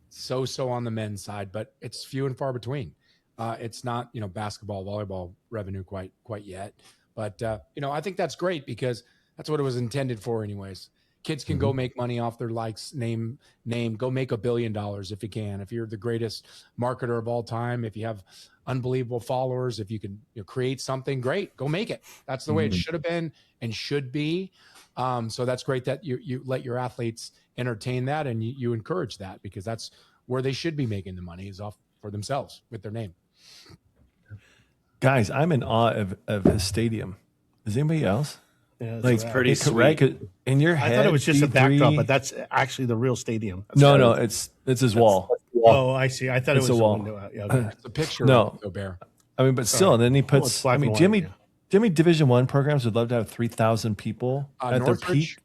so on the men's side, but it's few and far between. It's not, basketball, volleyball revenue quite yet. But, I think that's great because that's what it was intended for anyways. Kids can go make money off their likes, name, go make $1 billion if you can. If you're the greatest marketer of all time, if you have unbelievable followers, if you can create something great, go make it. That's the way it should have been and should be. So that's great that you let your athletes entertain that and you encourage that, because that's where they should be making the money, is off for themselves with their name. Guys, I'm in awe of his stadium. Is anybody else? Yeah, It's pretty sweet. Right? In your head, I thought it was just a D3 backdrop, but that's actually the real stadium. No, it's his wall. Oh, I see. I thought It's it was a wall. window. Yeah, okay. It's a picture No. of Bear. I mean, but still, and then he it's puts. black and white, Jimmy Division I programs would love to have 3,000 people at their Northridge? peak.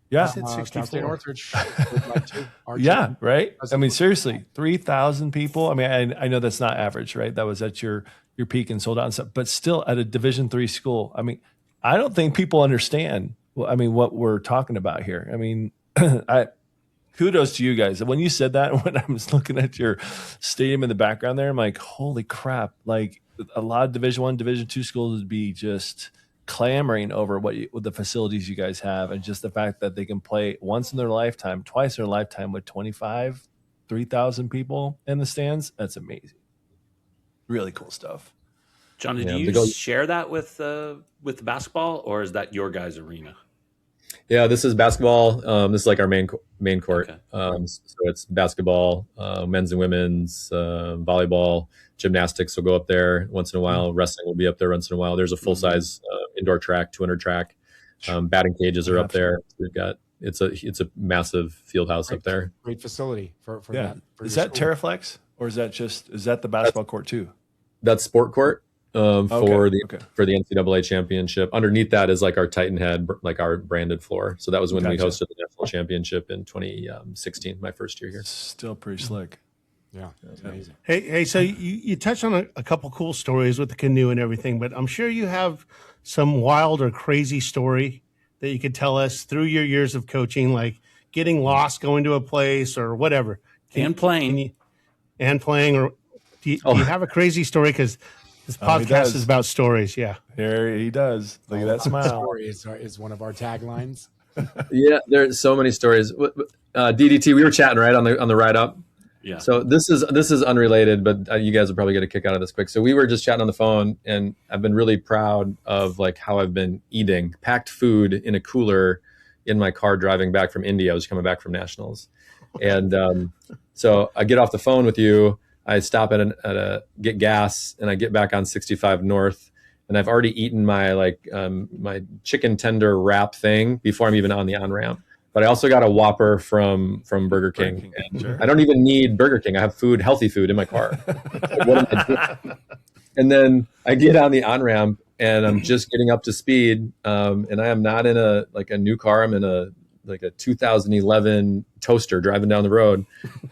Yeah, Said 64. Cal State Northridge would like to. Our yeah, team. right. I mean, seriously, 3,000 people. I mean, I know that's not average, right? That was at your peak and sold out and stuff. But still, at a Division III school, I mean, I don't think people understand. Well, I mean, what we're talking about here. I mean, kudos to you guys. When you said that, when I was looking at your stadium in the background there, I'm like, holy crap! Like, a lot of Division I, Division II schools would be just clamoring over what the facilities you guys have, and just the fact that they can play once in their lifetime, twice in their lifetime with 3,000 people in the stands. That's amazing. Really cool stuff. John, did you share that with the basketball, or is that your guys' arena? Yeah, this is basketball. This is like our main court. Okay. So it's basketball, men's and women's, volleyball, gymnastics will go up there once in a while. Wrestling will be up there once in a while. There's a full size indoor track, 200 track. Batting cages are up there. We've got it's a massive field house up there. Great facility for Yeah. that. For Is your that school. Terraflex, or is that the basketball court too? That's sport court. For the Okay. NCAA championship. Underneath that is like our Titan Head, like our branded floor. So that was when we Gotcha. hosted the national championship in 2016, my first year here. Still pretty slick. Yeah, it's amazing. Hey, so you touched on a couple cool stories with the canoe and everything, but I'm sure you have some wild or crazy story that you could tell us through your years of coaching. Like, getting lost, going to a place or whatever. And playing. Playing, or do you have a crazy story? Because this podcast is about stories. Yeah. Here he does. Look at that smile. Story is one of our taglines. Yeah, there's so many stories. DDT, we were chatting right on the ride up. Yeah. So this is unrelated, but you guys will probably get a kick out of this quick. So we were just chatting on the phone, and I've been really proud of like how I've been eating. Packed food in a cooler in my car driving back from India. I was coming back from nationals, and so I get off the phone with you. I stop at a get gas, and I get back on 65 North, and I've already eaten my my chicken tender wrap thing before I'm even on the on ramp. But I also got a Whopper from Burger King. And Sure. I don't even need Burger King. I have healthy food in my car. Like, what am I doing? And then I get on the on ramp, and I'm just getting up to speed. And I am not in a new car. I'm in a 2011 toaster driving down the road.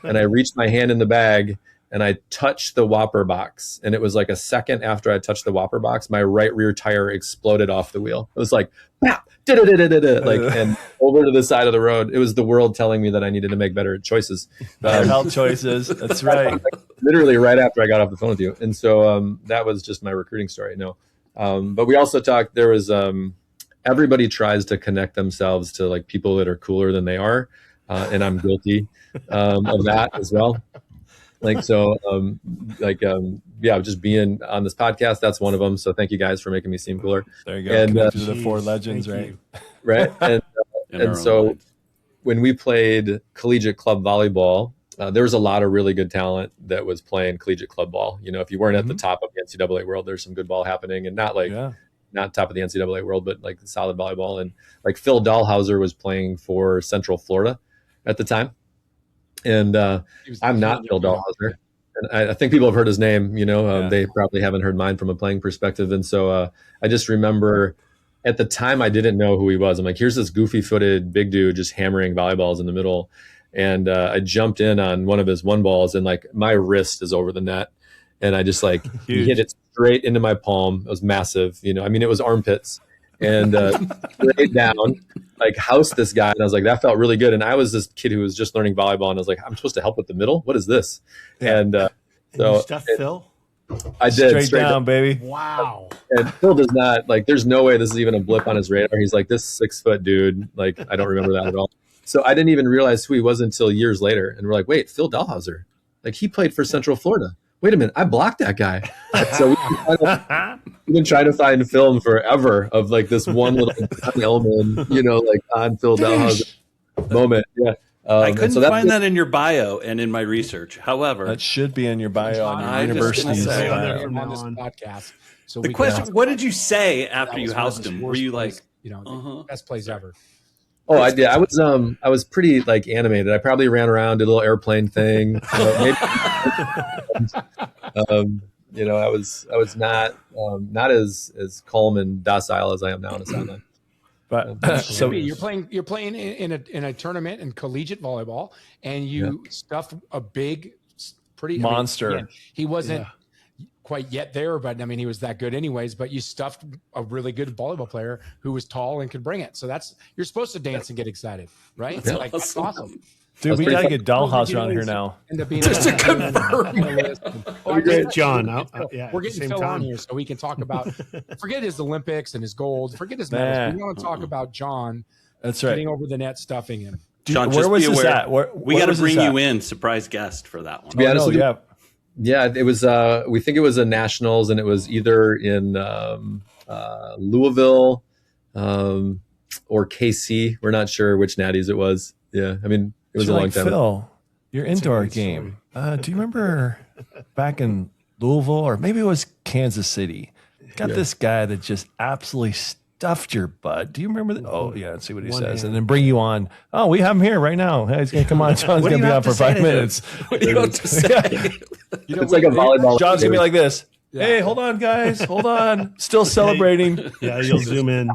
And I reached my hand in the bag, and I touched the Whopper box. And it was like a second after I touched the Whopper box, my right rear tire exploded off the wheel. It was like, "Pow! And over to the side of the road. It was the world telling me that I needed to make better choices. Better health choices. That's right. Literally right after I got off the phone with you. And so that was just my recruiting story. No. But we also talked, there was everybody tries to connect themselves to like people that are cooler than they are. And I'm guilty of that as well. Just being on this podcast, that's one of them. So thank you guys for making me seem cooler. There you go. And Connected to the four legends, right? Right. And so when we played collegiate club volleyball, there was a lot of really good talent that was playing collegiate club ball. You know, if you weren't at the top of the NCAA world, there's some good ball happening, and not top of the NCAA world, but like solid volleyball. And like Phil Dahlhauser was playing for Central Florida at the time. And I'm not Phil Dahlhauser. And I think people have heard his name, you know, they probably haven't heard mine from a playing perspective. And so I just remember at the time I didn't know who he was. I'm like, here's this goofy footed big dude just hammering volleyballs in the middle. And I jumped in on one of his one balls, and like my wrist is over the net. And I just like hit it straight into my palm. It was massive, you know, I mean, it was armpits, and straight down, like housed this guy. And I was like, that felt really good. And I was this kid who was just learning volleyball, and I was like, I'm supposed to help with the middle. What is this? Yeah. And so you stuffed Phil? I did. Straight down, baby. Wow. And Phil does not, like, there's no way this is even a blip on his radar. He's like, this 6 foot dude. Like, I don't remember that at all. So I didn't even realize who he was until years later. And we're like, wait, Phil Dahlhauser. Like, he played for Central Florida. Wait a minute, I blocked that guy. So we've been trying to find film forever of like this one little John Ellman, you know, like on Phil Dahlhauser moment. Yeah. I couldn't find that in your bio and in my research. However, that should be in your bio on your I university's just say bio. From on this podcast. So the question: what did you say after you housed him? Were you like, best plays ever? Oh, I did. I was pretty like animated. I probably ran around, did a little airplane thing. You know, I was not as calm and docile as I am now on a sideline. But so you're playing in a tournament in collegiate volleyball, and you stuffed a big, pretty monster. I mean, he wasn't quite yet there, but I mean, he was that good anyways. But you stuffed a really good volleyball player who was tall and could bring it. So you're supposed to dance and get excited, right? Yeah. Like that's awesome. Dude, we got to get Dahlhauser on here now. Just to confirm. John. We're getting Phil on here so we can talk about, forget his Olympics and his gold, forget his medals. We want to talk about John. That's right. Getting over the net, stuffing him. John, where was this at? We got to bring you in, surprise guest for that one. To be honest with you, yeah, it was. We think it was a nationals, and it was either in Louisville or KC. We're not sure which natties it was. Yeah, I mean, it was a long time. Phil, your indoor game. Do you remember back in Louisville, or maybe it was Kansas City? Got this guy that just absolutely stuffed your butt. Do you remember that? Oh, yeah. Let's see what he says. And then bring you on. Oh, we have him here right now. Hey, he's going to come on. John's going to be on for 5 minutes. What do you have to say? It's like a volleyball. John's going to be like this. Yeah. Hey, hold on, guys. Hold on. Still celebrating. Yeah, you'll zoom in.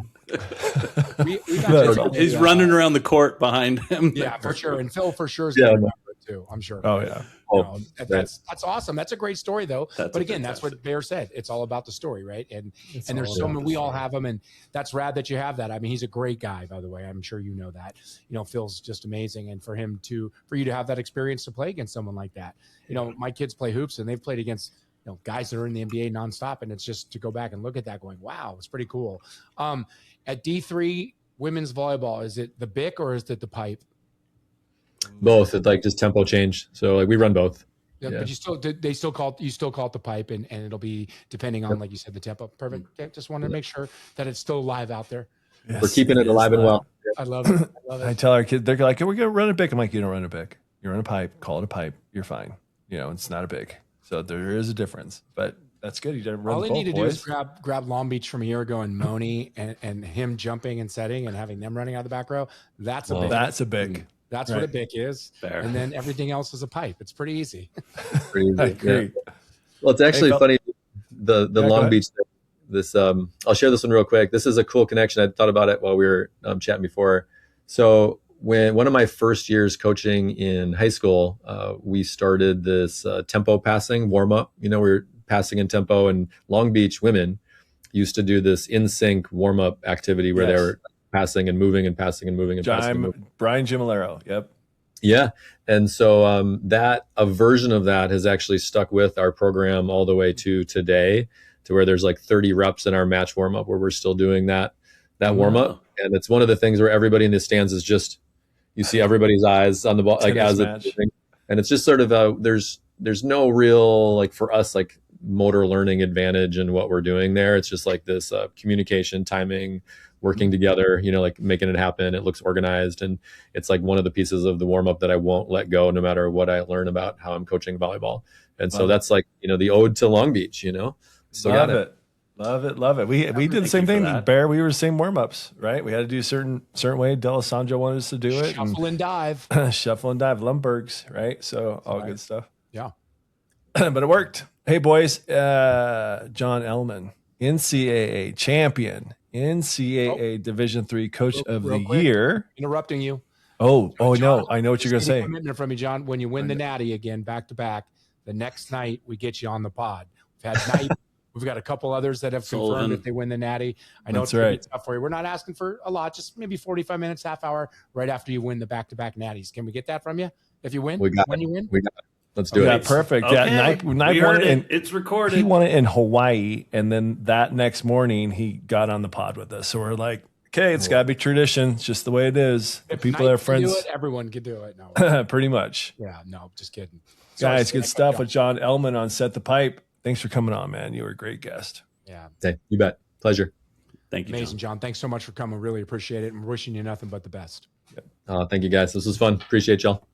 He's running around the court behind him. Yeah, for sure. And Phil for sure is Yeah, going to remember it too, I'm sure. Oh yeah. You know, that's awesome. That's a great story though. That's But again, that's what Bear said. It's all about the story, right? And there's so many, we all have them, and that's rad that you have that. I mean, he's a great guy, by the way. I'm sure you know that. You know, Phil's just amazing, and for you to have that experience to play against someone like that. You know, my kids play hoops, and they've played against guys that are in the NBA nonstop, and it's just to go back and look at that, going, wow, it's pretty cool. At D3 women's volleyball, is it the BIC or is it the pipe? Both. It's like just tempo change. So like we run both. Yeah. But you still call it the pipe, and it'll be depending on, like you said, the tempo. Perfect. Okay, just wanted to make sure that it's still live out there. We're keeping it alive and well. I love it. I tell our kids, they're like, we're gonna run a BIC. I'm like, you don't run a BIC. You run a pipe. Call it a pipe. You're fine. It's not a BIC. So there is a difference, but that's good. You didn't run. All both, I need to do boys. is grab Long Beach from a year ago and Moni and him jumping and setting and having them running out of the back row. That's a BIC. That's a BIC. That's right. what a BIC is. Fair. And then everything else is a pipe. It's pretty easy. Pretty easy. I agree. Well, it's actually funny. The Long Beach thing, this I'll share this one real quick. This is a cool connection. I thought about it while we were chatting before. So when one of my first years coaching in high school, we started this tempo passing warm up. We were passing in tempo, and Long Beach women used to do this in sync warm up activity where they were passing and moving and passing and moving and passing and moving. Brian Gimolero. Yep. Yeah. And so a version of that has actually stuck with our program all the way to today, to where there's like 30 reps in our match warm up where we're still doing that warm up. And it's one of the things where everybody in the stands is just, you see everybody's eyes on the ball, like as it's moving. And it's just sort of there's no real, like for us, like motor learning advantage in what we're doing there. It's just like this communication, timing, working together, like making it happen. It looks organized. And it's like one of the pieces of the warm up that I won't let go no matter what I learn about how I'm coaching volleyball. And so that's like, the ode to Long Beach, Still Love got it. Love it. We did the same thing. Bear, we were the same warm ups, right? We had to do a certain way. D'Alessandro wanted us to do it. Shuffle and dive. Shuffle and dive. Lumbergs, right? So all good stuff. Yeah. But it worked. Hey, boys. John Ellman, NCAA champion, NCAA Division III Coach of the Year. Interrupting you. Oh, John, no. I know what you're going to say. Commitment from you, John. When you win the Natty again, back to back, the next night we get you on the pod. We've had night. We've got a couple others that have confirmed if they win the Natty. I know it's going to be tough for you. We're not asking for a lot, just maybe 45 minutes, half hour, right after you win the back-to-back Natties. Can we get that from you? If you win, you win? We got it. Let's do it. Yeah, perfect. Okay. Yeah, Knipe won it. It's recorded. He won it in Hawaii, and then that next morning he got on the pod with us. So we're like, okay, it's got to be tradition. It's just the way it is. If people that are friends. Do it, everyone can do it. No, pretty much. Yeah, no, just kidding. Guys, good stuff with John Ellman on Set the Pipe. Thanks for coming on, man. You were a great guest. Yeah. Hey, you bet. Pleasure. Thank you, Amazing, John. Thanks so much for coming. Really appreciate it. And wishing you nothing but the best. Thank you, guys. This was fun. Appreciate y'all.